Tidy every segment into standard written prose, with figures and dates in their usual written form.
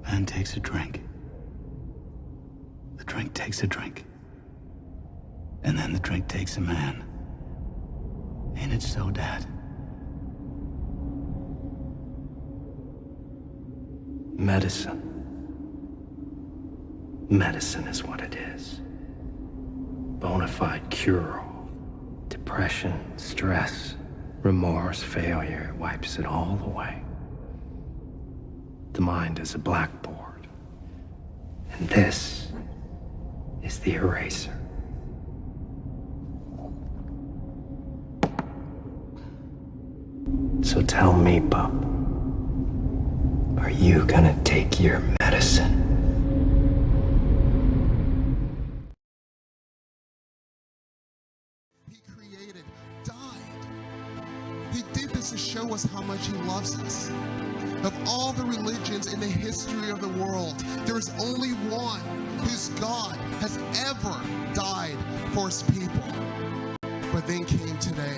Man takes a drink. The drink takes a drink. And then the drink takes a man. Ain't it so, Dad? Medicine. Medicine is what it is. Bona fide cure-all. Depression, stress, remorse, failure, it wipes it all away. The mind is a blackboard. And this is the eraser. So tell me, pup, are you gonna take your medicine? He created, died. He did this to show us how much he loves us. Of all the religions in the history of the world, there is only one whose God has ever died for his people. But then came today,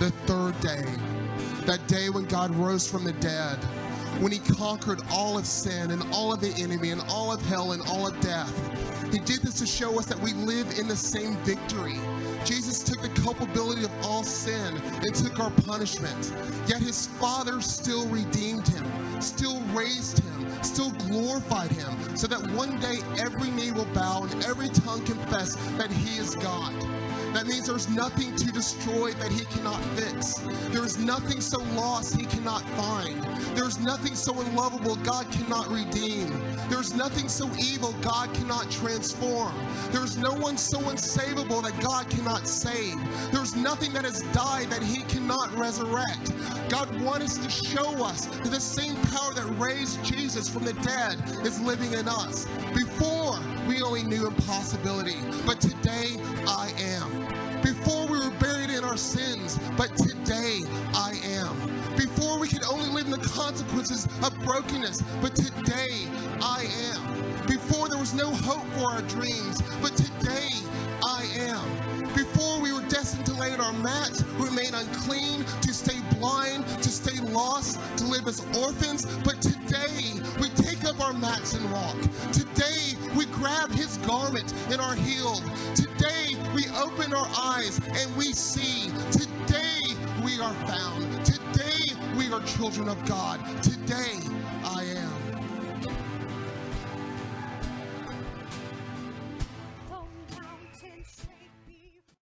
the third day, that day when God rose from the dead, when he conquered all of sin and all of the enemy and all of hell and all of death. He did this to show us that we live in the same victory. Jesus took the culpability of all sin and took our punishment. Yet his Father still redeemed him, still raised him, still glorified him, so that one day every knee will bow and every tongue confess that he is God. That means there's nothing to destroy that he cannot fix. There is nothing so lost he cannot find. There's nothing so unlovable God cannot redeem. There's nothing so evil God cannot transform. There's no one so unsavable that God cannot save. There's nothing that has died that he cannot resurrect. God wants to show us that the same power that raised Jesus from the dead is living in us. Before, we only knew impossibility, but today I am. Before, we were buried in our sins, but today I am. Before, we could only live in the consequences of brokenness, but today I am. Before, there was no hope for our dreams, but today I am. Before, we were destined to lay in our mats, remain unclean, to stay blind, to stay lost, to live as orphans, but today we take up our mats and walk. Today we grab his garment and are healed. Today we open our eyes and we see. Today we are found. Today we are children of God. Today